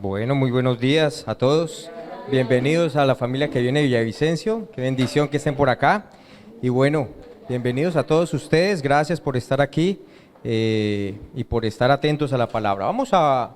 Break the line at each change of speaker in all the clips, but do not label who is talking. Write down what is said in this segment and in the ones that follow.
Bueno, muy buenos días a todos. Bienvenidos a la familia que viene de Villavicencio. Qué bendición que estén por acá. Y bueno, bienvenidos a todos ustedes. Gracias por estar aquí y por estar atentos a la palabra. Vamos a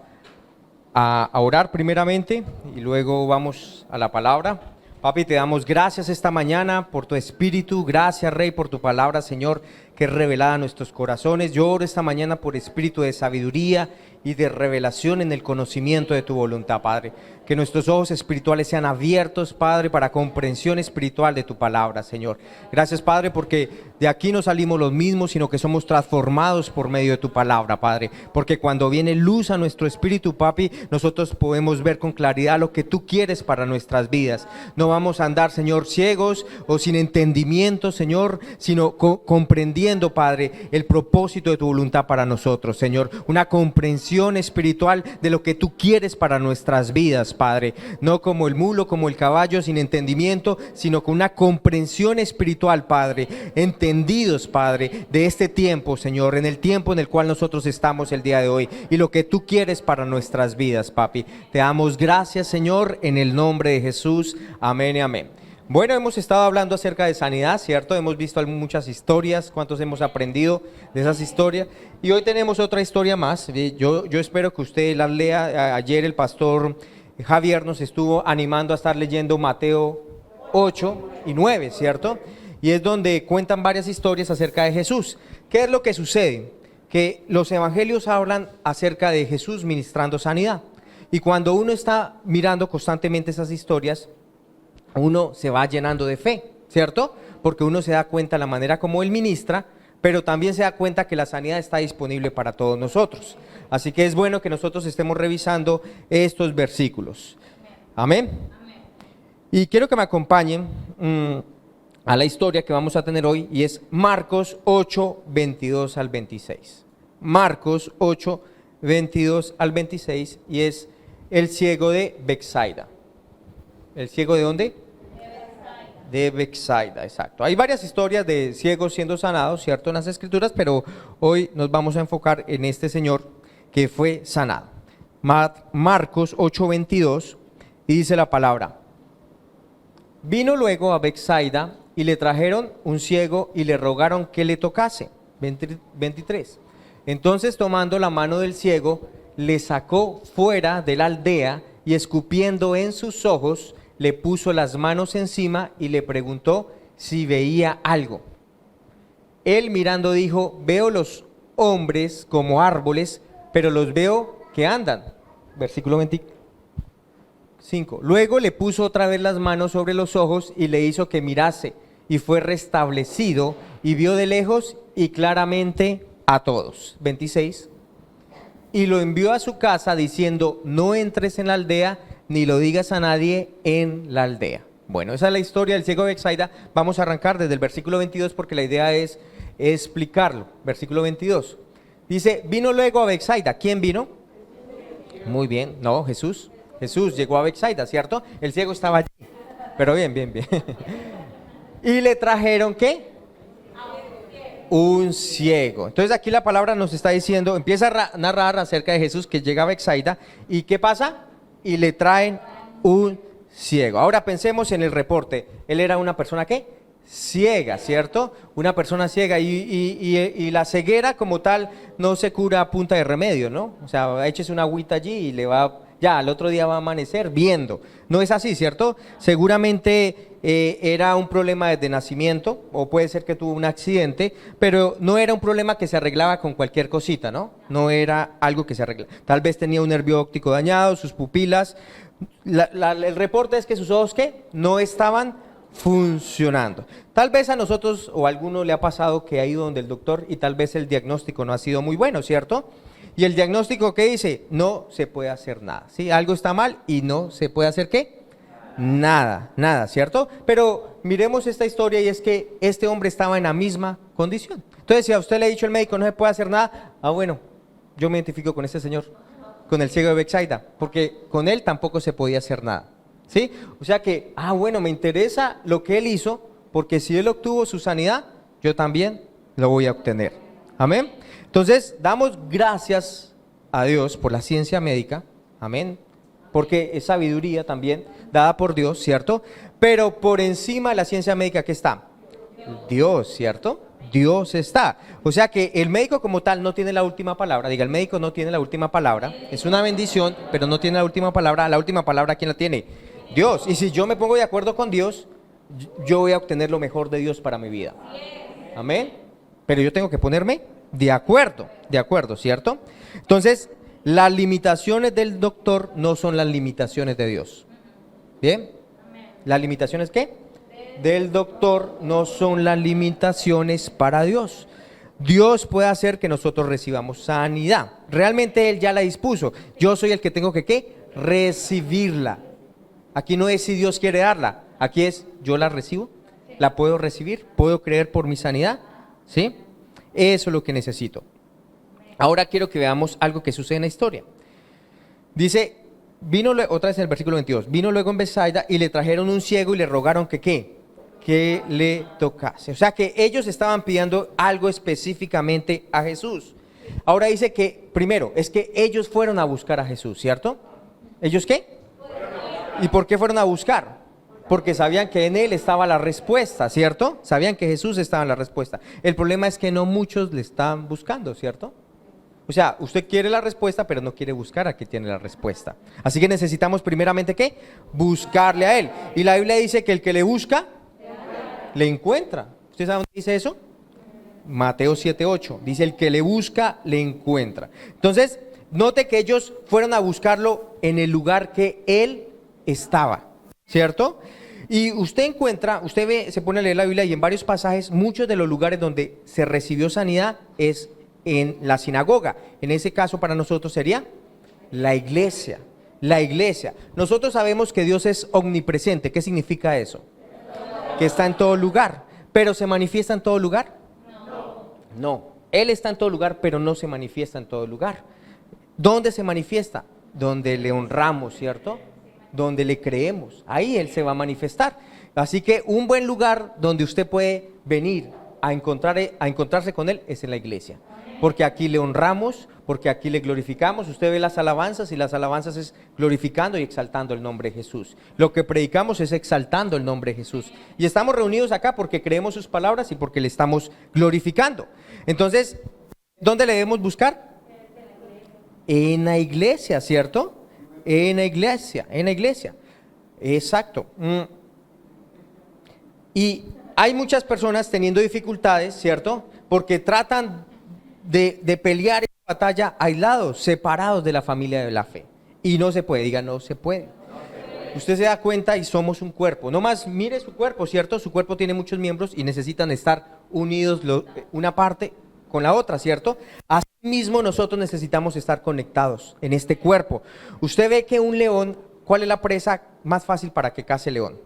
orar primeramente y luego vamos a la palabra. Papi, te damos gracias esta mañana por tu espíritu. Gracias, Rey, por tu palabra, Señor, que es revelada a nuestros corazones. Yo oro esta mañana por espíritu de sabiduría y de revelación en el conocimiento de tu voluntad, Padre. Que nuestros ojos espirituales sean abiertos, Padre, para comprensión espiritual de tu palabra, Señor. Gracias, Padre, porque de aquí no salimos los mismos, sino que somos transformados por medio de tu palabra, Padre. Porque cuando viene luz a nuestro espíritu, Papi, nosotros podemos ver con claridad lo que tú quieres para nuestras vidas. No vamos a andar, Señor, ciegos o sin entendimiento, Señor, sino comprendiendo, Padre, el propósito de tu voluntad para nosotros, Señor. Una comprensión espiritual de lo que tú quieres para nuestras vidas, Padre. No como el mulo, como el caballo, sin entendimiento, sino con una comprensión espiritual, Padre. Entendidos, Padre, de este tiempo, Señor, en el tiempo en el cual nosotros estamos el día de hoy y lo que tú quieres para nuestras vidas, Papi. Te damos gracias, Señor, en el nombre de Jesús. Amén y amén. Bueno, hemos estado hablando acerca de sanidad, ¿cierto? Hemos visto muchas historias, cuántos hemos aprendido de esas historias. Y hoy tenemos otra historia más. Yo espero que usted la lea. Ayer el pastor Javier nos estuvo animando a estar leyendo Mateo 8 y 9, ¿cierto? Y es donde cuentan varias historias acerca de Jesús. ¿Qué es lo que sucede? Que los evangelios hablan acerca de Jesús ministrando sanidad. Y cuando uno está mirando constantemente esas historias, uno se va llenando de fe, ¿cierto? Porque uno se da cuenta de la manera como él ministra, pero también se da cuenta que la sanidad está disponible para todos nosotros. Así que es bueno que nosotros estemos revisando estos versículos. Amén. Y quiero que me acompañen a la historia que vamos a tener hoy, y es Marcos 8, 22 al 26. Marcos 8, 22 al 26, y es el ciego de Betsaida. ¿El ciego de dónde? De Betsaida, exacto. Hay varias historias de ciegos siendo sanados, ¿cierto?, en las escrituras, pero hoy nos vamos a enfocar en este señor que fue sanado. Marcos 8:22, y dice la palabra: vino luego a Betsaida y le trajeron un ciego y le rogaron que le tocase. 23. Entonces, tomando la mano del ciego, le sacó fuera de la aldea y escupiendo en sus ojos, le puso las manos encima y le preguntó si veía algo. Él mirando dijo: veo los hombres como árboles, pero los veo que andan. Versículo 25. Luego le puso otra vez las manos sobre los ojos y le hizo que mirase, y fue restablecido y vio de lejos y claramente a todos. 26. Y lo envió a su casa diciendo: no entres en la aldea ni lo digas a nadie en la aldea. Bueno, esa es la historia del ciego de Betsaida. Vamos a arrancar desde el versículo 22 porque la idea es explicarlo. Versículo 22. Dice: vino luego a Betsaida. ¿Quién vino? Muy bien, no, Jesús. Jesús llegó a Betsaida, ¿cierto? El ciego estaba allí. Pero bien. Y le trajeron, ¿qué? Un ciego. Entonces aquí la palabra nos está diciendo, empieza a narrar acerca de Jesús que llega a Betsaida. ¿Y qué pasa? Y le traen un ciego. Ahora pensemos en el reporte. Él era una persona, ¿qué? Ciega, ¿cierto? Una persona ciega, y la ceguera como tal no se cura a punta de remedio, ¿no? O sea, échese una agüita allí y le va, ya al otro día va a amanecer viendo. No es así, ¿cierto? Seguramente era un problema desde nacimiento, o puede ser que tuvo un accidente, pero no era un problema que se arreglaba con cualquier cosita, ¿no? No era algo que se arregla. Tal vez tenía un nervio óptico dañado, sus pupilas. El reporte es que sus ojos, ¿qué? No estaban funcionando. Tal vez a nosotros o a alguno le ha pasado que ha ido donde el doctor y tal vez el diagnóstico no ha sido muy bueno, ¿cierto? Y el diagnóstico, ¿qué dice? No se puede hacer nada, ¿sí? Algo está mal y no se puede hacer, ¿qué? Nada, ¿cierto? Pero miremos esta historia, y es que este hombre estaba en la misma condición. Entonces, si a usted le ha dicho el médico no se puede hacer nada, bueno, yo me identifico con este señor, con el ciego de Betsaida, porque con él tampoco se podía hacer nada, ¿sí? O sea que, bueno, me interesa lo que él hizo, porque si él obtuvo su sanidad, yo también lo voy a obtener. Amén. Entonces, damos gracias a Dios por la ciencia médica. Amén. porque es sabiduría también dada por Dios, ¿cierto? Pero por encima de la ciencia médica, ¿qué está? Dios, ¿cierto? Dios está. O sea que el médico como tal no tiene la última palabra. Diga, el médico no tiene la última palabra. Es una bendición, pero no tiene la última palabra. La última palabra, ¿quién la tiene? Dios. Y si yo me pongo de acuerdo con Dios, yo voy a obtener lo mejor de Dios para mi vida. Amén. Pero yo tengo que ponerme de acuerdo, ¿cierto? Entonces, las limitaciones del doctor no son las limitaciones de Dios. ¿Bien? ¿Las limitaciones qué? Del doctor no son las limitaciones para Dios. Dios puede hacer que nosotros recibamos sanidad. Realmente Él ya la dispuso. Yo soy el que tengo que ¿qué? Recibirla. Aquí no es si Dios quiere darla. Aquí es, yo la recibo, la puedo recibir, puedo creer por mi sanidad. ¿Sí? Eso es lo que necesito. Ahora quiero que veamos algo que sucede en la historia. Dice, otra vez en el versículo 22, vino luego en Betsaida y le trajeron un ciego y le rogaron que ¿qué? Que le tocase. O sea que ellos estaban pidiendo algo específicamente a Jesús. Ahora dice que, primero, es que ellos fueron a buscar a Jesús, ¿cierto? ¿Ellos qué? ¿Y por qué fueron a buscar? Porque sabían que en Él estaba la respuesta, ¿cierto? Sabían que Jesús estaba en la respuesta. El problema es que no muchos le están buscando, ¿cierto? O sea, usted quiere la respuesta, pero no quiere buscar a quien tiene la respuesta. Así que necesitamos primeramente, ¿qué? Buscarle a Él. Y la Biblia dice que el que le busca, le encuentra. ¿Usted sabe dónde dice eso? Mateo 7:8. Dice, el que le busca, le encuentra. Entonces, note que ellos fueron a buscarlo en el lugar que Él estaba, ¿cierto? Y usted ve, se pone a leer la Biblia y en varios pasajes, muchos de los lugares donde se recibió sanidad es en la sinagoga. En ese caso para nosotros sería la iglesia. La iglesia. Nosotros sabemos que Dios es omnipresente. ¿Qué significa eso? Que está en todo lugar. ¿Pero se manifiesta en todo lugar? No. Él está en todo lugar, pero no se manifiesta en todo lugar. ¿Dónde se manifiesta? Donde le honramos, ¿cierto? Donde le creemos. Ahí Él se va a manifestar. Así que un buen lugar donde usted puede venir a encontrarse con Él es en la iglesia. Porque aquí le honramos, porque aquí le glorificamos. Usted ve las alabanzas y las alabanzas es glorificando y exaltando el nombre de Jesús. Lo que predicamos es exaltando el nombre de Jesús. Y estamos reunidos acá porque creemos sus palabras y porque le estamos glorificando. Entonces, ¿dónde le debemos buscar? En la iglesia, ¿cierto? En la iglesia. Exacto. Y hay muchas personas teniendo dificultades, ¿cierto? Porque tratan de pelear esta batalla aislados, separados de la familia de la fe. Y no se puede, diga, no se puede. Usted se da cuenta y somos un cuerpo. No más mire su cuerpo, ¿cierto? Su cuerpo tiene muchos miembros y necesitan estar unidos una parte con la otra, ¿cierto? Asimismo nosotros necesitamos estar conectados en este cuerpo. Usted ve que un león, ¿cuál es la presa más fácil para que case el león?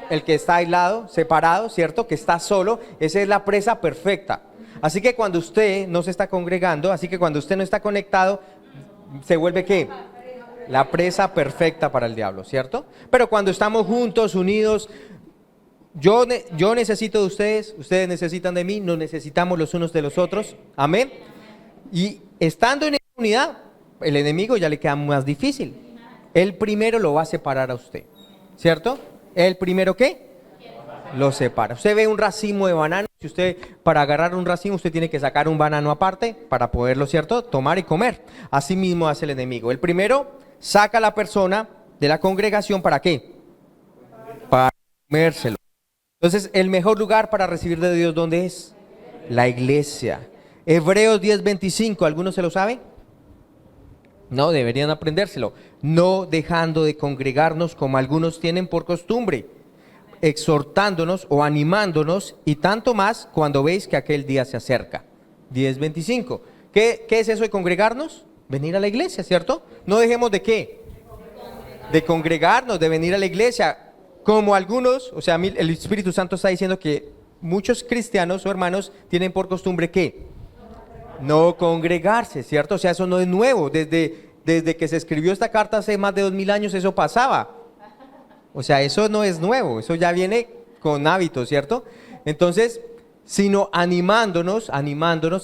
El que está aislado, separado, ¿cierto? Que está solo, esa es la presa perfecta. Así que cuando usted no se está congregando, así que cuando usted no está conectado, se vuelve ¿qué? La presa perfecta para el diablo, ¿cierto? Pero cuando estamos juntos, unidos, yo necesito de ustedes, ustedes necesitan de mí, nos necesitamos los unos de los otros, amén. Y estando en esa unidad, el enemigo ya le queda más difícil. Él primero lo va a separar a usted, ¿cierto? ¿El primero qué? Lo separa. Usted ve un racimo de bananos, si usted para agarrar un racimo usted tiene que sacar un banano aparte para poderlo, ¿cierto? Tomar y comer. Así mismo hace el enemigo. El primero saca a la persona de la congregación, ¿para qué? Para comérselo. Entonces, el mejor lugar para recibir de Dios, ¿dónde es? La iglesia. Hebreos 10:25, ¿alguno se lo sabe? No, deberían aprendérselo. No dejando de congregarnos como algunos tienen por costumbre, exhortándonos o animándonos, y tanto más cuando veis que aquel día se acerca. 10:25. ¿Qué es eso de congregarnos? Venir a la iglesia, ¿cierto? No dejemos de ¿qué? De congregarnos, de venir a la iglesia. Como algunos, o sea, el Espíritu Santo está diciendo que muchos cristianos o hermanos tienen por costumbre ¿qué? No congregarse, ¿cierto? O sea, eso no es nuevo. Desde que se escribió esta carta hace más de 2000 años eso pasaba. O sea, eso no es nuevo, eso ya viene con hábitos, ¿cierto? Entonces, sino animándonos,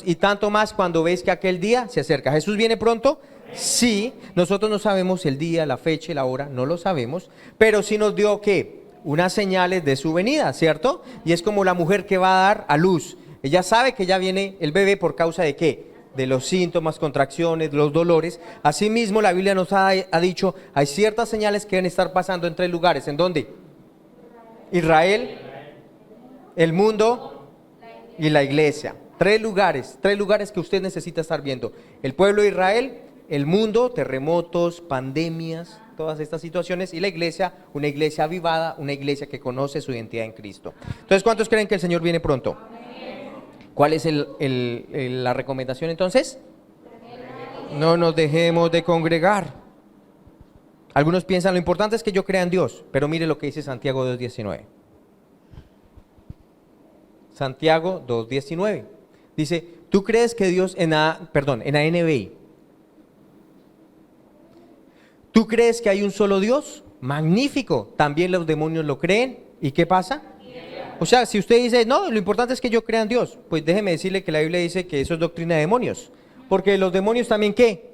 y tanto más cuando veis que aquel día se acerca. Jesús viene pronto, Sí, nosotros no sabemos el día, la fecha y la hora, no lo sabemos, pero sí nos dio ¿qué? Unas señales de su venida, ¿cierto? Y es como la mujer que va a dar a luz. Ella sabe que ya viene el bebé por causa de ¿qué? De los síntomas, contracciones, los dolores. Asimismo, la Biblia nos ha dicho, hay ciertas señales que deben estar pasando en 3 lugares. ¿En dónde? Israel, el mundo y la iglesia. 3 lugares que usted necesita estar viendo. El pueblo de Israel, el mundo, terremotos, pandemias, todas estas situaciones, y la iglesia, una iglesia avivada, una iglesia que conoce su identidad en Cristo. Entonces, ¿cuántos creen que el Señor viene pronto? ¿Cuál es la recomendación entonces? No nos dejemos de congregar. Algunos piensan, lo importante es que yo crea en Dios, pero mire lo que dice Santiago 2:19. Santiago 2:19. Dice, ¿tú crees que Dios en la NBI? ¿Tú crees que hay un solo Dios? Magnífico. También los demonios lo creen. ¿Y qué pasa? O sea, si usted dice, no, lo importante es que yo crea en Dios, pues déjeme decirle que la Biblia dice que eso es doctrina de demonios. Porque los demonios también, ¿qué?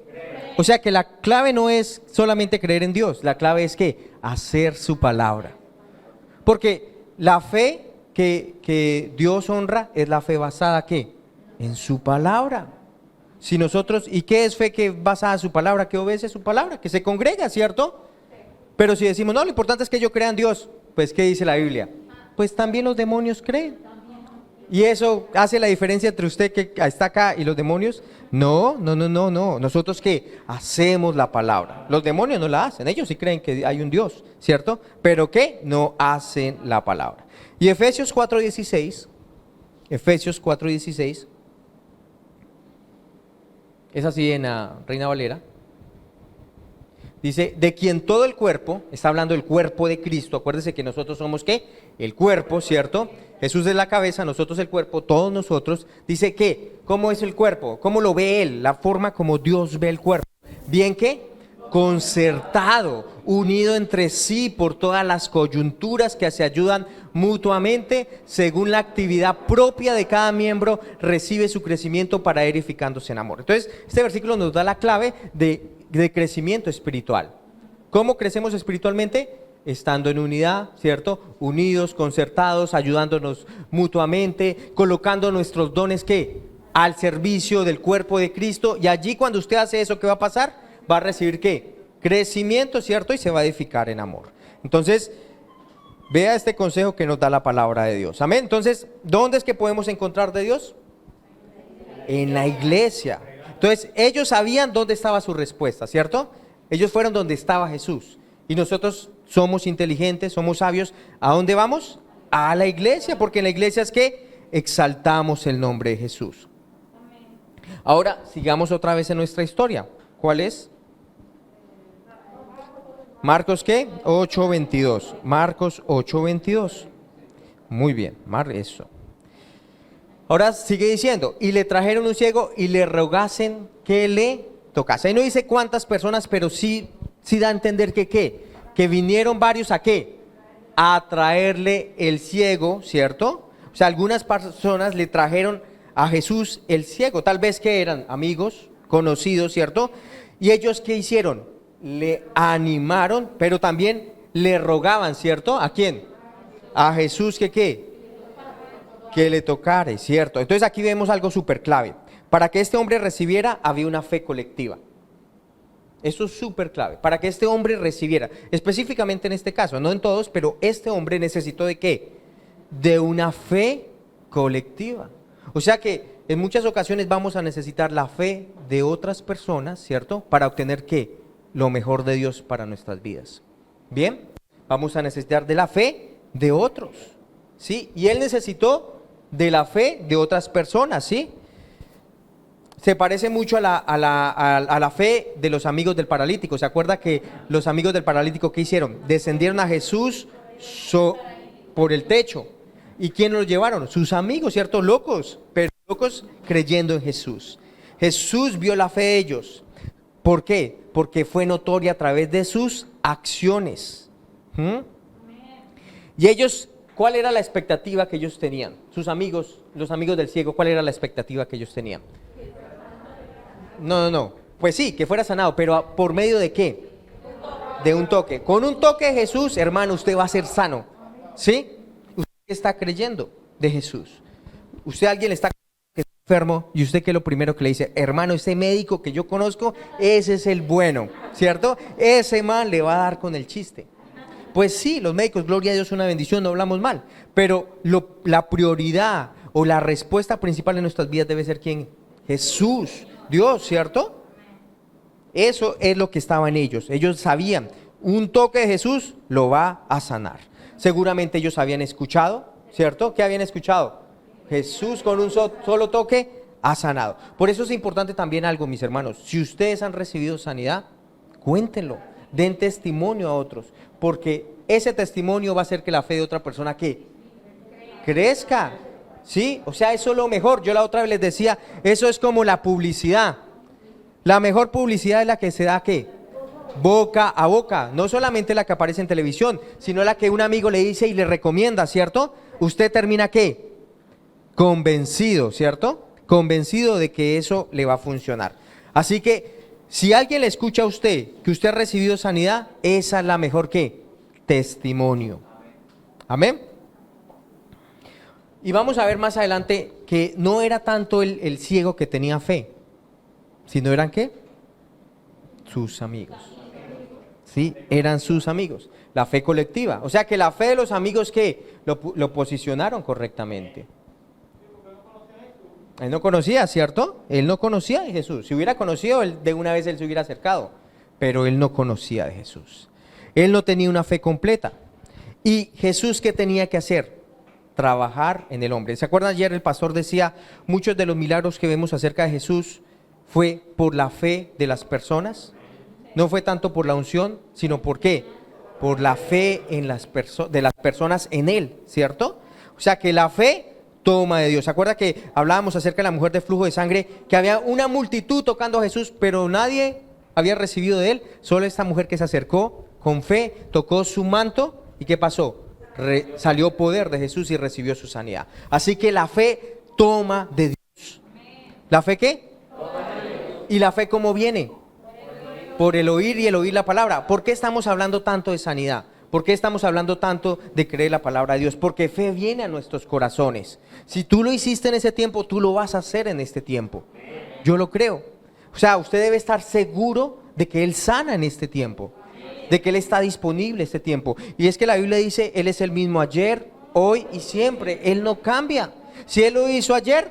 O sea, que la clave no es solamente creer en Dios, la clave es ¿qué? Hacer su palabra. Porque la fe que Dios honra es la fe basada, ¿qué? En su palabra. Si nosotros, ¿y qué es fe que basada en su palabra? Que obedece su palabra, que se congrega, ¿cierto? Pero si decimos, no, lo importante es que yo crea en Dios, pues ¿qué dice la Biblia? Pues también los demonios creen. ¿Y eso hace la diferencia entre usted que está acá y los demonios? No. Nosotros ¿qué? Hacemos la palabra. Los demonios no la hacen, ellos sí creen que hay un Dios, ¿cierto? Pero ¿qué? No hacen la palabra. Y Efesios 4:16, es así en la Reina Valera. Dice, de quien todo el cuerpo, está hablando del cuerpo de Cristo, acuérdese que nosotros somos ¿qué? El cuerpo, ¿cierto? Jesús es la cabeza, nosotros el cuerpo, todos nosotros. Dice que, ¿cómo es el cuerpo? ¿Cómo lo ve Él? La forma como Dios ve el cuerpo. ¿Bien qué? Concertado, unido entre sí por todas las coyunturas que se ayudan mutuamente, según la actividad propia de cada miembro, recibe su crecimiento para ir edificándose en amor. Entonces, este versículo nos da la clave de crecimiento espiritual. ¿Cómo crecemos espiritualmente? Estando en unidad, ¿cierto? Unidos, concertados, ayudándonos mutuamente, colocando nuestros dones ¿qué? Al servicio del cuerpo de Cristo. Y allí cuando usted hace eso, ¿qué va a pasar? Va a recibir ¿qué? Crecimiento, ¿cierto? Y se va a edificar en amor. Entonces, vea este consejo que nos da la palabra de Dios. Amén. Entonces, ¿dónde es que podemos encontrar de Dios? En la iglesia. Entonces, ellos sabían dónde estaba su respuesta, ¿cierto? Ellos fueron donde estaba Jesús. Y nosotros somos inteligentes, somos sabios. ¿A dónde vamos? A la iglesia, porque en la iglesia es que exaltamos el nombre de Jesús. Ahora, sigamos otra vez en nuestra historia. ¿Cuál es? Marcos, ¿qué? 8:22. Marcos 8:22. Muy bien, eso. Ahora sigue diciendo, y le trajeron un ciego y le rogasen que le tocase. Ahí no dice cuántas personas, pero sí da a entender que ¿qué? Que vinieron varios ¿a qué? A traerle el ciego, ¿cierto? O sea, algunas personas le trajeron a Jesús el ciego, tal vez que eran amigos, conocidos, ¿cierto? Y ellos ¿qué hicieron? Le animaron, pero también le rogaban, ¿cierto? ¿A quién? A Jesús que ¿qué? Que le tocare, ¿cierto? Entonces aquí vemos algo súper clave. Para que este hombre recibiera, había una fe colectiva. Eso es súper clave. Para que este hombre recibiera, específicamente en este caso, no en todos, pero este hombre necesitó ¿de qué? De una fe colectiva. O sea que en muchas ocasiones vamos a necesitar la fe de otras personas, ¿cierto? Para obtener ¿qué? Lo mejor de Dios para nuestras vidas. Bien, vamos a necesitar de la fe de otros, ¿sí? Y él necesitó de la fe de otras personas, ¿sí? Se parece mucho a la fe de los amigos del paralítico. ¿Se acuerda que los amigos del paralítico qué hicieron? Descendieron a Jesús por el techo. ¿Y quién los llevaron? Sus amigos, ¿cierto? Locos, pero locos creyendo en Jesús. Jesús vio la fe de ellos. ¿Por qué? Porque fue notoria a través de sus acciones. Y ellos, ¿cuál era la expectativa que ellos tenían? Sus amigos, los amigos del ciego, ¿cuál era la expectativa que ellos tenían? No. Pues sí, que fuera sanado, pero ¿por medio de qué? De un toque. Con un toque de Jesús, hermano, usted va a ser sano. ¿Sí? Usted está creyendo de Jesús. Usted, alguien le está enfermo, y usted, que es lo primero que le dice, hermano, ese médico que yo conozco, ese es el bueno, ¿cierto? Ese man le va a dar con el chiste. Pues sí, los médicos, gloria a Dios, una bendición, no hablamos mal, pero la prioridad o la respuesta principal en nuestras vidas debe ser ¿quién? Jesús, Dios, ¿cierto? Eso es lo que estaba en ellos. Ellos sabían, un toque de Jesús lo va a sanar. Seguramente ellos habían escuchado, ¿cierto? ¿Qué habían escuchado? Jesús con un solo toque ha sanado. Por eso es importante también algo, mis hermanos. Si ustedes han recibido sanidad, cuéntenlo, den testimonio a otros, porque ese testimonio va a hacer que la fe de otra persona que crezca. ¿Sí? O sea, eso es lo mejor. Yo la otra vez les decía, eso es como la publicidad. La mejor publicidad es la que se da ¿qué? Boca a boca. No solamente la que aparece en televisión, sino la que un amigo le dice y le recomienda, ¿cierto? Usted termina ¿qué? Convencido, ¿cierto? Convencido de que eso le va a funcionar. Así que, si alguien le escucha a usted que usted ha recibido sanidad, esa es la mejor ¿qué? Testimonio. Amén. Y vamos a ver más adelante que no era tanto el ciego que tenía fe, sino eran ¿qué? Sus amigos. Sí, eran sus amigos. La fe colectiva. O sea que la fe de los amigos que lo posicionaron correctamente. Él no conocía, ¿cierto? Él no conocía de Jesús. Si hubiera conocido, de una vez él se hubiera acercado. Pero él no conocía de Jesús. Él no tenía una fe completa. ¿Y Jesús qué tenía que hacer? Trabajar en el hombre. ¿Se acuerdan? Ayer el pastor decía, muchos de los milagros que vemos acerca de Jesús fue por la fe de las personas. No fue tanto por la unción, sino ¿por qué? Por la fe de las personas en él, ¿cierto? O sea que la fe toma de Dios. ¿Se acuerda que hablábamos acerca de la mujer de flujo de sangre? Que había una multitud tocando a Jesús, pero nadie había recibido de él. Solo esta mujer que se acercó con fe, tocó su manto. ¿Y qué pasó? Salió poder de Jesús y recibió su sanidad. Así que la fe toma de Dios. ¿La fe qué? ¿Y la fe cómo viene? Por el oír y el oír la palabra. ¿Por qué estamos hablando tanto de sanidad? ¿Por qué estamos hablando tanto de creer la palabra de Dios? Porque fe viene a nuestros corazones. Si tú lo hiciste en ese tiempo, tú lo vas a hacer en este tiempo. Yo lo creo. O sea, usted debe estar seguro de que Él sana en este tiempo, de que Él está disponible este tiempo. Y es que la Biblia dice, Él es el mismo ayer, hoy y siempre. Él no cambia. Si Él lo hizo ayer,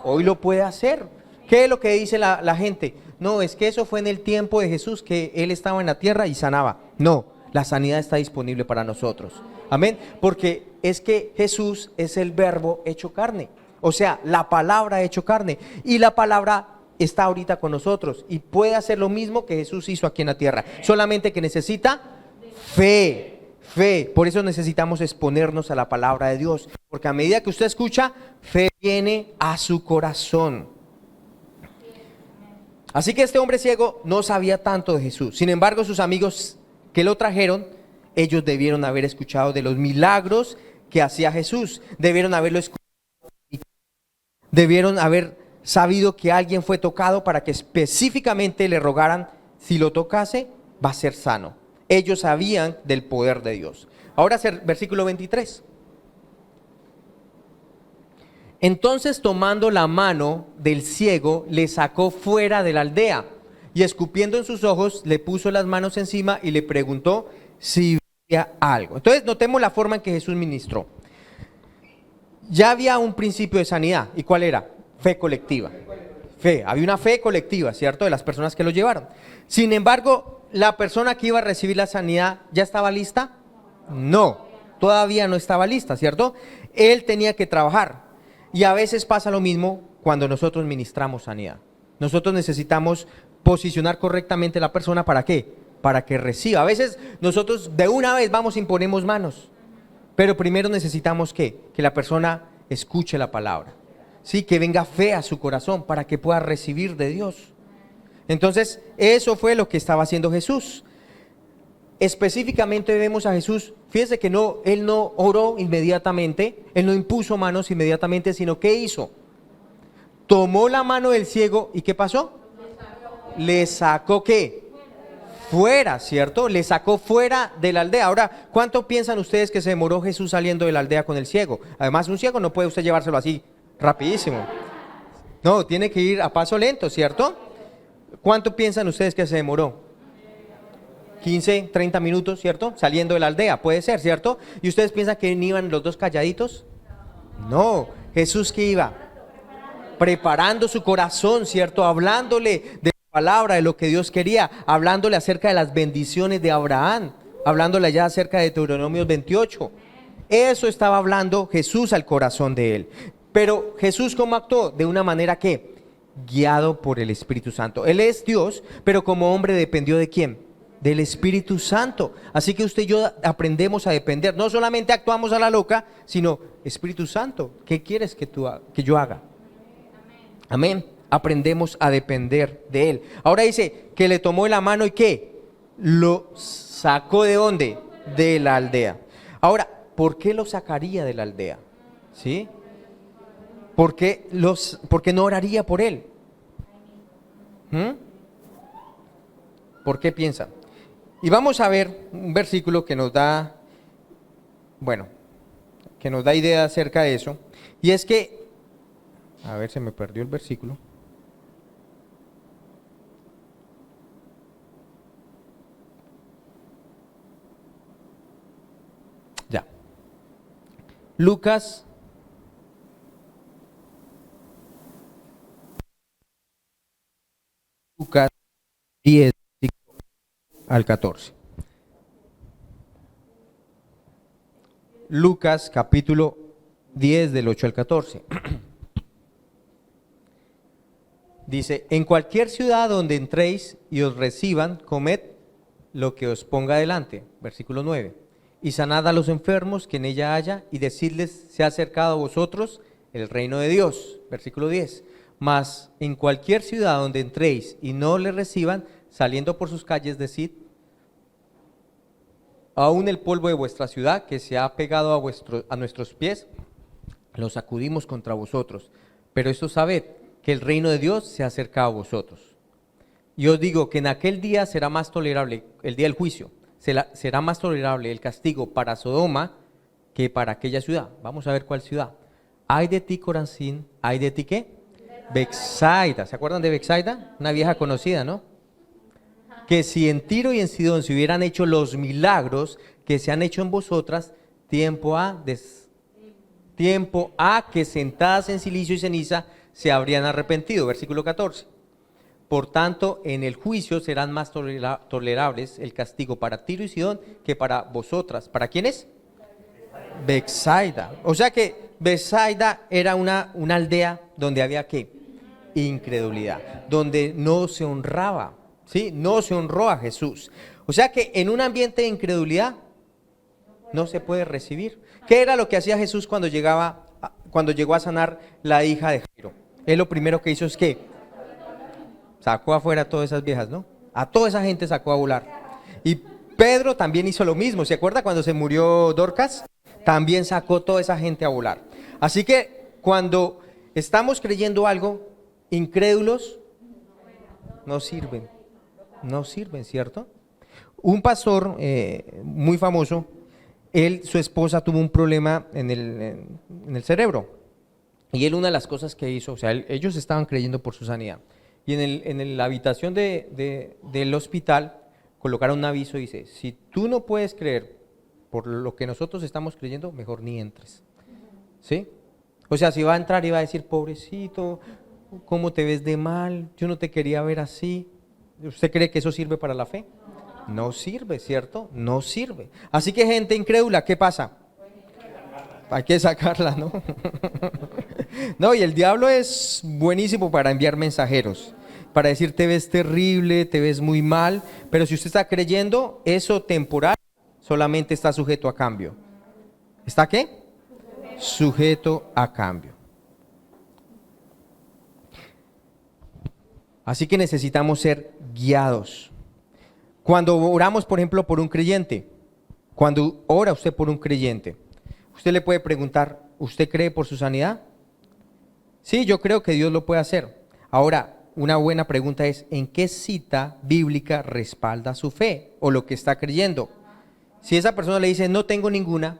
hoy lo puede hacer. ¿Qué es lo que dice la gente? No, es que eso fue en el tiempo de Jesús, que Él estaba en la tierra y sanaba. No, la sanidad está disponible para nosotros. Amén. Porque es que Jesús es el verbo hecho carne. O sea, la palabra hecho carne. Y la palabra está ahorita con nosotros y puede hacer lo mismo que Jesús hizo aquí en la tierra. Solamente que necesita fe. Fe. Por eso necesitamos exponernos a la palabra de Dios. Porque a medida que usted escucha, fe viene a su corazón. Así que este hombre ciego no sabía tanto de Jesús. Sin embargo, sus amigos que lo trajeron, ellos debieron haber escuchado de los milagros que hacía Jesús. Debieron haberlo escuchado. Debieron haber sabido que alguien fue tocado para que específicamente le rogaran, si lo tocase, va a ser sano. Ellos sabían del poder de Dios. Ahora versículo 23. Entonces, tomando la mano del ciego, le sacó fuera de la aldea y escupiendo en sus ojos, le puso las manos encima y le preguntó si veía algo. Entonces, notemos la forma en que Jesús ministró. Ya había un principio de sanidad. ¿Y cuál era? Fe colectiva. Fe. Había una fe colectiva, ¿cierto? De las personas que lo llevaron. Sin embargo, ¿la persona que iba a recibir la sanidad ya estaba lista? No, todavía no estaba lista, ¿cierto? Él tenía que trabajar. Y a veces pasa lo mismo cuando nosotros ministramos sanidad. Nosotros necesitamos posicionar correctamente a la persona, ¿para qué? Para que reciba. A veces nosotros de una vez vamos e imponemos manos. Pero primero necesitamos ¿qué? Que la persona escuche la palabra. Sí, que venga fe a su corazón para que pueda recibir de Dios. Entonces, eso fue lo que estaba haciendo Jesús. Específicamente vemos a Jesús, fíjese que Él no oró inmediatamente, Él no impuso manos inmediatamente, sino ¿qué hizo? Tomó la mano del ciego y ¿qué pasó? le sacó ¿qué? Fuera, ¿cierto? Le sacó fuera de la aldea. Ahora, ¿cuánto piensan ustedes que se demoró Jesús saliendo de la aldea con el ciego? Además, un ciego no puede usted llevárselo así rapidísimo. No, tiene que ir a paso lento, ¿cierto? ¿Cuánto piensan ustedes que se demoró? 15, 30 minutos, ¿cierto? Saliendo de la aldea, puede ser, ¿cierto? ¿Y ustedes piensan que iban los dos calladitos? No, Jesús que iba preparando su corazón, ¿cierto? Hablándole de la palabra, de lo que Dios quería, hablándole acerca de las bendiciones de Abraham, hablándole ya acerca de Deuteronomio 28. Eso estaba hablando Jesús al corazón de él. Pero Jesús, ¿cómo actuó? De una manera que, guiado por el Espíritu Santo. Él es Dios, pero como hombre dependió ¿de quién? Del Espíritu Santo. Así que usted y yo aprendemos a depender. No solamente actuamos a la loca, sino Espíritu Santo, ¿qué quieres que yo haga? Amén. Aprendemos a depender de Él. Ahora dice que le tomó de la mano y ¿qué? Lo sacó ¿de dónde? De la aldea. Ahora, ¿por qué lo sacaría de la aldea? ¿Sí? ¿Por qué no oraría por él? ¿Por qué piensa? Y vamos a ver un versículo que nos da, bueno, que nos da idea acerca de eso. Y es que, a ver, se me perdió el versículo. Ya. Lucas 10 al 14. Lucas capítulo 10 del 8 al 14. Dice, en cualquier ciudad donde entréis y os reciban, comed lo que os ponga delante. Versículo 9. Y sanad a los enfermos que en ella haya, y decidles, se ha acercado a vosotros el reino de Dios. Versículo 10. Mas en cualquier ciudad donde entréis y no le reciban, saliendo por sus calles, decid, aún el polvo de vuestra ciudad que se ha pegado a nuestros pies, lo sacudimos contra vosotros. Pero esto sabed, que el reino de Dios se ha acercado a vosotros. Y os digo que en aquel día será más tolerable, el día del juicio, será más tolerable el castigo para Sodoma que para aquella ciudad. Vamos a ver cuál ciudad. Ay de ti, Corazín, ay de ti, ¿qué? Betsaida. ¿Se acuerdan de Betsaida? Una vieja conocida, ¿no? Que si en Tiro y en Sidón se hubieran hecho los milagros que se han hecho en vosotras, tiempo ha que sentadas en silicio y ceniza se habrían arrepentido. Versículo 14. Por tanto, en el juicio serán más tolerables el castigo para Tiro y Sidón que para vosotras. ¿Para quiénes? Betsaida. O sea que Betsaida era una aldea donde había ¿qué? Incredulidad, donde no se honraba, ¿sí? No se honró a Jesús. O sea que en un ambiente de incredulidad no se puede recibir. ¿Qué era lo que hacía Jesús cuando llegó a sanar la hija de Jairo? Él lo primero que hizo es que sacó afuera a todas esas viejas, ¿no? A toda esa gente sacó a volar. Y Pedro también hizo lo mismo. ¿Se acuerda cuando se murió Dorcas? También sacó toda esa gente a volar. Así que cuando estamos creyendo algo, incrédulos no sirven, ¿cierto? Un pastor muy famoso, su esposa tuvo un problema en el cerebro. Y él una de las cosas que hizo, o sea, ellos estaban creyendo por su sanidad. Y en la habitación del hospital colocaron un aviso y dice, si tú no puedes creer por lo que nosotros estamos creyendo, mejor ni entres. ¿Sí? O sea, si va a entrar y va a decir, pobrecito, ¿cómo te ves de mal? Yo no te quería ver así. ¿Usted cree que eso sirve para la fe? No sirve, ¿cierto? No sirve. Así que gente incrédula, ¿qué pasa? Hay que sacarla, ¿no? No, y el diablo es buenísimo para enviar mensajeros, para decir te ves terrible, te ves muy mal, pero si usted está creyendo, eso temporal solamente está sujeto a cambio. ¿Está qué? Sujeto a cambio. Así que necesitamos ser guiados. Cuando oramos, por ejemplo, por un creyente, cuando ora usted por un creyente, usted le puede preguntar, ¿usted cree por su sanidad? Sí, yo creo que Dios lo puede hacer. Ahora, una buena pregunta es, ¿en qué cita bíblica respalda su fe o lo que está creyendo? Si esa persona le dice, no tengo ninguna,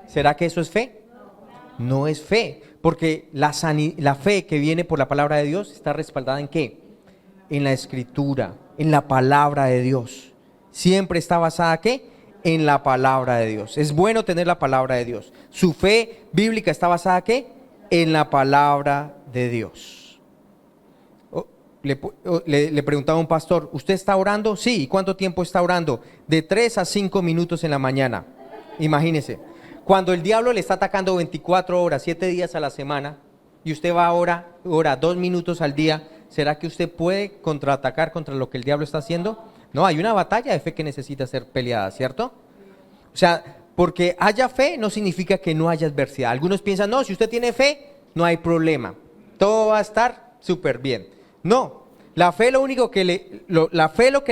¿será que eso es fe? No es fe, porque la fe que viene por la palabra de Dios está respaldada ¿en qué? En la Escritura, en la palabra de Dios. Siempre está basada ¿qué? En la palabra de Dios. Es bueno tener la palabra de Dios. Su fe bíblica está basada ¿qué? En la palabra de Dios. Le preguntaba a un pastor, ¿usted está orando? Sí. ¿Y cuánto tiempo está orando? De 3 a 5 minutos en la mañana. Imagínese. Cuando el diablo le está atacando 24 horas, 7 días a la semana, y usted va ora 2 minutos al día, ¿será que usted puede contraatacar contra lo que el diablo está haciendo? No, hay una batalla de fe que necesita ser peleada, ¿cierto? O sea, porque haya fe no significa que no haya adversidad. Algunos piensan, no, si usted tiene fe, no hay problema. Todo va a estar súper bien. No, la fe lo que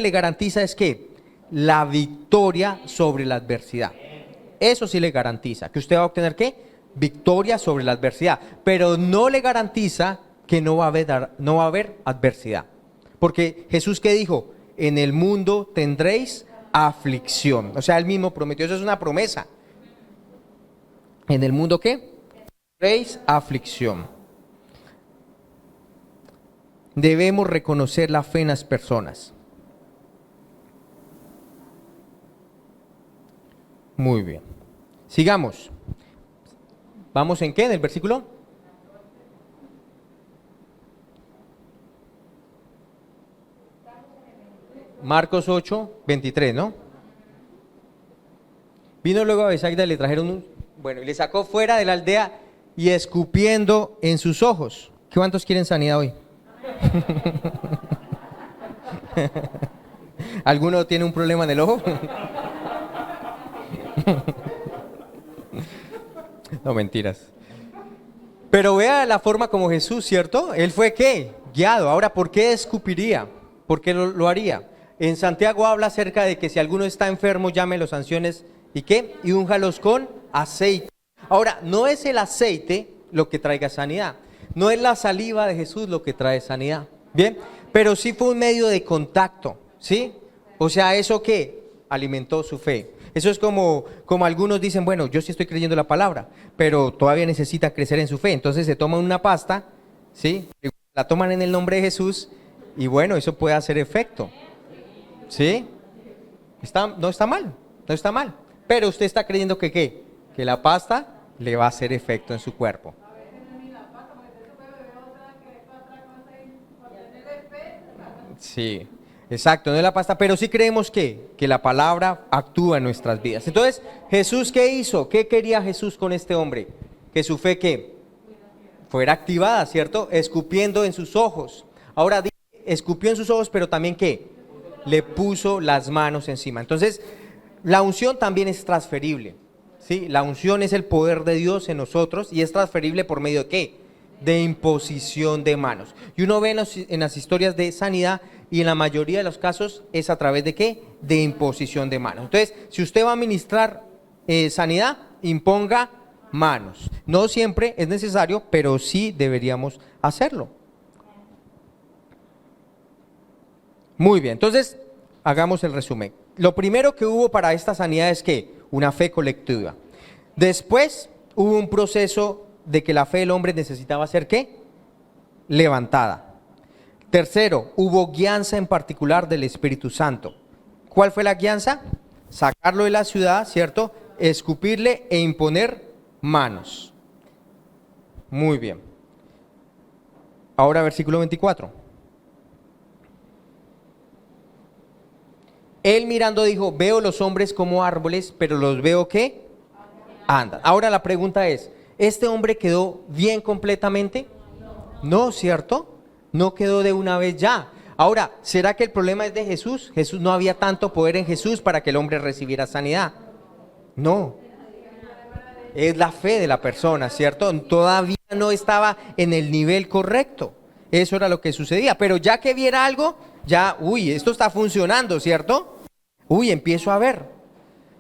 le garantiza es que la victoria sobre la adversidad. Eso sí le garantiza, que usted va a obtener ¿qué? Victoria sobre la adversidad, pero no le garantiza que no va a haber adversidad. Porque Jesús ¿qué dijo? En el mundo tendréis aflicción. O sea, él mismo prometió, eso es una promesa. ¿En el mundo qué? Tendréis aflicción. Debemos reconocer la fe en las personas. Muy bien. Sigamos. ¿Vamos en qué? ¿En el versículo? Marcos 8, 23, ¿no? Vino luego a Bethsaida y le trajeron y le sacó fuera de la aldea y escupiendo en sus ojos. ¿Cuántos quieren sanidad hoy? ¿Alguno tiene un problema en el ojo? No, mentiras. Pero vea la forma como Jesús, ¿cierto? Él fue ¿qué? Guiado. Ahora, ¿por qué escupiría? ¿Por qué lo haría? En Santiago habla acerca de que si alguno está enfermo, llame a los ancianos ¿y qué? Y únjalos con aceite. Ahora, no es el aceite lo que traiga sanidad. No es la saliva de Jesús lo que trae sanidad. Bien, pero sí fue un medio de contacto, ¿sí? O sea, ¿eso qué? Alimentó su fe. Eso es como algunos dicen, bueno, yo sí estoy creyendo la palabra, pero todavía necesita crecer en su fe. Entonces se toman una pasta, ¿sí? La toman en el nombre de Jesús y bueno, eso puede hacer efecto, ¿sí? No está mal, no está mal. Pero usted está creyendo que ¿qué? Que la pasta le va a hacer efecto en su cuerpo. Sí, exacto, no es la pasta, pero sí creemos que la palabra actúa en nuestras vidas. Entonces, ¿Jesús qué hizo? ¿Qué quería Jesús con este hombre? Que su fe ¿qué? Fuera activada, ¿cierto? Escupiendo en sus ojos. Ahora, escupió en sus ojos, pero también ¿qué? Le puso las manos encima. Entonces, la unción también es transferible, ¿sí? La unción es el poder de Dios en nosotros y es transferible por medio de ¿qué? De imposición de manos. Y uno ve en las historias de sanidad y en la mayoría de los casos es a través de ¿qué? De imposición de manos. Entonces, si usted va a ministrar sanidad, imponga manos. No siempre es necesario, pero sí deberíamos hacerlo. Muy bien, entonces hagamos el resumen. Lo primero que hubo para esta sanidad es que una fe colectiva. Después hubo un proceso de que la fe del hombre necesitaba ser ¿qué? Levantada. Tercero, hubo guianza en particular del Espíritu Santo. ¿Cuál fue la guianza? Sacarlo de la ciudad, ¿cierto? Escupirle e imponer manos. Muy bien. Ahora versículo 24. Él mirando dijo, veo los hombres como árboles, pero los veo ¿qué? Andan. Ahora la pregunta es, ¿este hombre quedó bien completamente? No, ¿cierto? No quedó de una vez ya. Ahora, ¿será que el problema es de Jesús? Jesús no había tanto poder en Jesús para que el hombre recibiera sanidad. No. Es la fe de la persona, ¿cierto? Todavía no estaba en el nivel correcto. Eso era lo que sucedía. Pero ya que viera algo, ya, esto está funcionando, ¿cierto? Empiezo a ver.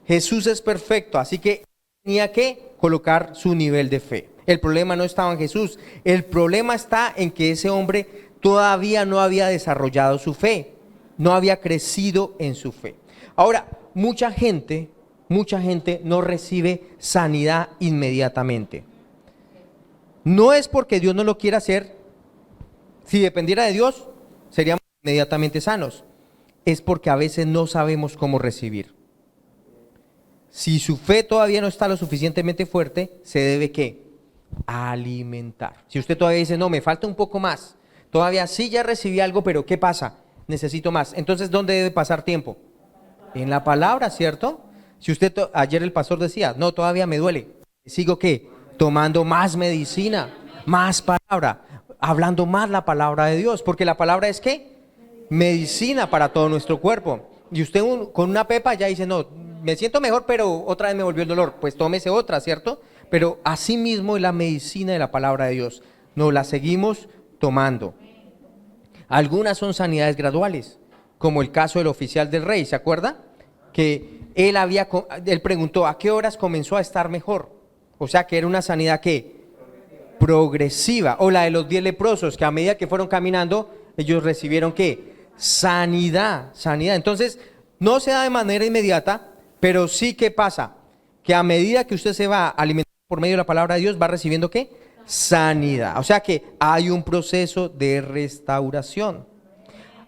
Jesús es perfecto, así que tenía que colocar su nivel de fe. El problema no estaba en Jesús, el problema está en que ese hombre todavía no había desarrollado su fe, no había crecido en su fe. Ahora, mucha gente no recibe sanidad inmediatamente. No es porque Dios no lo quiera hacer. Si dependiera de Dios, seríamos inmediatamente sanos. Es porque a veces no sabemos cómo recibir. Si su fe todavía no está lo suficientemente fuerte, se debe ¿qué? Alimentar. Si usted todavía dice, no, me falta un poco más, todavía sí ya recibí algo, pero ¿qué pasa? Necesito más. Entonces, ¿dónde debe pasar tiempo? En la palabra, ¿cierto? Si usted, ayer el pastor decía, no, todavía me duele, ¿sigo qué? Tomando más medicina, más palabra, hablando más la palabra de Dios, porque la palabra es ¿qué? Medicina para todo nuestro cuerpo. Y usted con una pepa ya dice, no, me siento mejor, pero otra vez me volvió el dolor, pues tómese otra, ¿cierto? Pero así mismo es la medicina de la palabra de Dios, nos la seguimos tomando. Algunas son sanidades graduales, como el caso del oficial del rey, ¿se acuerda? Que él preguntó, ¿a qué horas comenzó a estar mejor? O sea, que era una sanidad ¿qué? Progresiva. O la de los 10 leprosos, que a medida que fueron caminando, ellos recibieron ¿qué? Sanidad. Entonces, no se da de manera inmediata, pero sí, ¿qué pasa? Que a medida que usted se va alimentando por medio de la palabra de Dios, va recibiendo ¿qué? Sanidad. O sea que hay un proceso de restauración.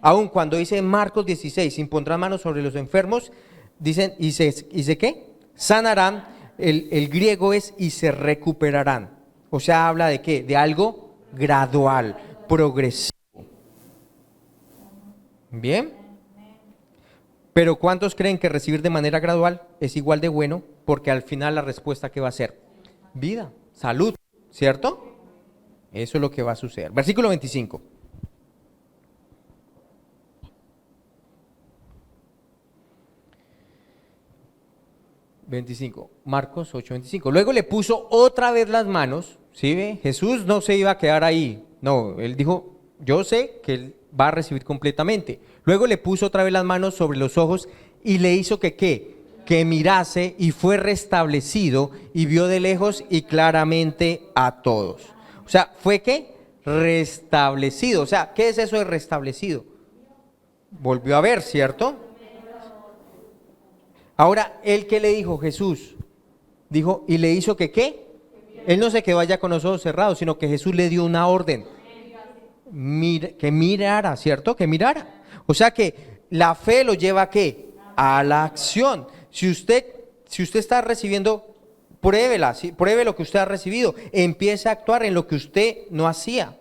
Aun cuando dice en Marcos 16, impondrán manos sobre los enfermos, dicen, ¿y se qué? Sanarán. El griego es y se recuperarán. O sea, habla de ¿qué? De algo gradual, progresivo. Bien. Pero ¿cuántos creen que recibir de manera gradual es igual de bueno? Porque al final la respuesta ¿qué va a ser? Vida, salud, ¿cierto? Eso es lo que va a suceder. Versículo 25. Marcos 8:25. Luego le puso otra vez las manos, ¿sí ve? Jesús no se iba a quedar ahí. No, él dijo, yo sé que él va a recibir completamente. Luego le puso otra vez las manos sobre los ojos y le hizo que ¿qué? Que mirase, y fue restablecido y vio de lejos y claramente a todos. O sea, ¿fue qué? Restablecido. O sea, ¿qué es eso de restablecido? Volvió a ver, ¿cierto? Ahora, ¿él qué le dijo Jesús? Dijo, y le hizo que ¿qué? Él no se quedó allá con los ojos cerrados, sino que Jesús le dio una orden. Que mirara, ¿cierto? Que mirara. O sea que la fe lo lleva ¿a qué? A la acción. Si usted está recibiendo, pruébela, ¿sí? Pruebe lo que usted ha recibido. Empiece a actuar en lo que usted no hacía.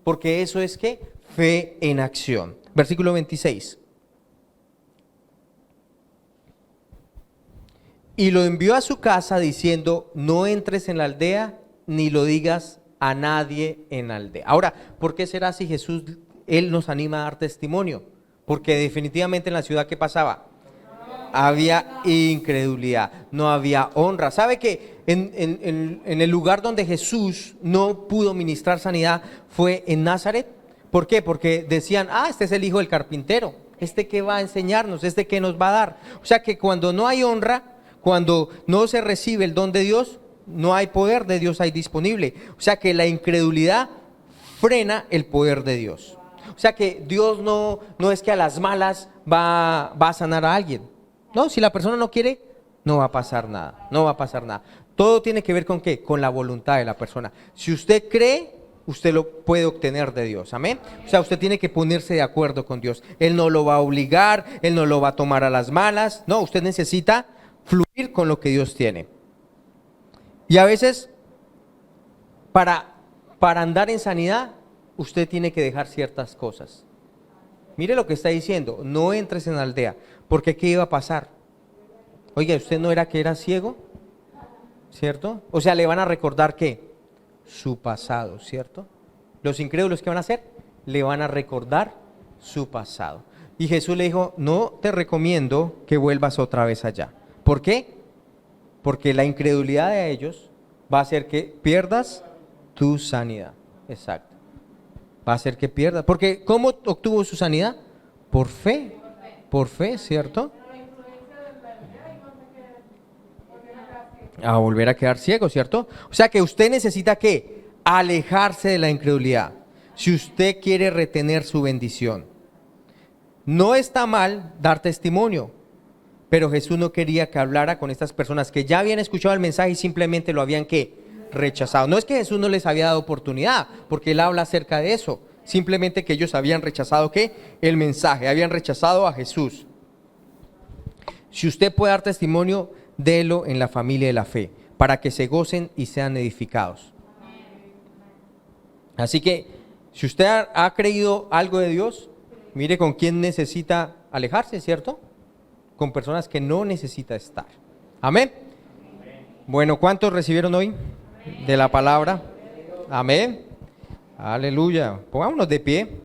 Porque eso es ¿qué? Fe en acción. Versículo 26. Y lo envió a su casa diciendo, no entres en la aldea, ni lo digas a nadie en la aldea. Ahora, ¿por qué será si Jesús, él nos anima a dar testimonio? Porque definitivamente en la ciudad, ¿qué pasaba? Había incredulidad, no había honra. ¿Sabe que en el lugar donde Jesús no pudo ministrar sanidad fue en Nazaret? ¿Por qué? Porque decían, este es el hijo del carpintero, este que va a enseñarnos, este que nos va a dar. O sea que cuando no hay honra, cuando no se recibe el don de Dios, no hay poder de Dios ahí disponible. O sea que la incredulidad frena el poder de Dios. O sea que Dios no es que a las malas va a sanar a alguien. No, si la persona no quiere, no va a pasar nada, no va a pasar nada. Todo tiene que ver con ¿qué? Con la voluntad de la persona. Si usted cree, usted lo puede obtener de Dios, amén. O sea, usted tiene que ponerse de acuerdo con Dios. Él no lo va a obligar, Él no lo va a tomar a las malas. No, usted necesita fluir con lo que Dios tiene. Y a veces, para andar en sanidad, usted tiene que dejar ciertas cosas. Mire lo que está diciendo, no entres en la aldea, porque ¿qué iba a pasar? Oiga, ¿usted no era que era ciego? ¿Cierto? O sea, le van a recordar ¿qué? Su pasado, ¿cierto? Los incrédulos, ¿qué van a hacer? Le van a recordar su pasado. Y Jesús le dijo, no te recomiendo que vuelvas otra vez allá. ¿Por qué? Porque la incredulidad de ellos va a hacer que pierdas tu sanidad. Exacto. Va a hacer que pierdas. Porque ¿cómo obtuvo su sanidad? Por fe. Por fe, ¿cierto? A volver a quedar ciego, ¿cierto? O sea que usted necesita ¿qué? Alejarse de la incredulidad. si usted quiere retener su bendición. No está mal dar testimonio, pero Jesús no quería que hablara con estas personas que ya habían escuchado el mensaje y simplemente lo habían rechazado. No es que Jesús no les había dado oportunidad, porque Él habla acerca de eso. Simplemente que ellos habían rechazado el mensaje, habían rechazado a Jesús. Si usted puede dar testimonio, délo en la familia de la fe, para que se gocen y sean edificados. Así que, si usted ha creído algo de Dios, mire con quién necesita alejarse, ¿cierto? Con personas que no necesita estar. Amén. Bueno, ¿cuántos recibieron hoy de la palabra? Amén. Aleluya. Pongámonos de pie.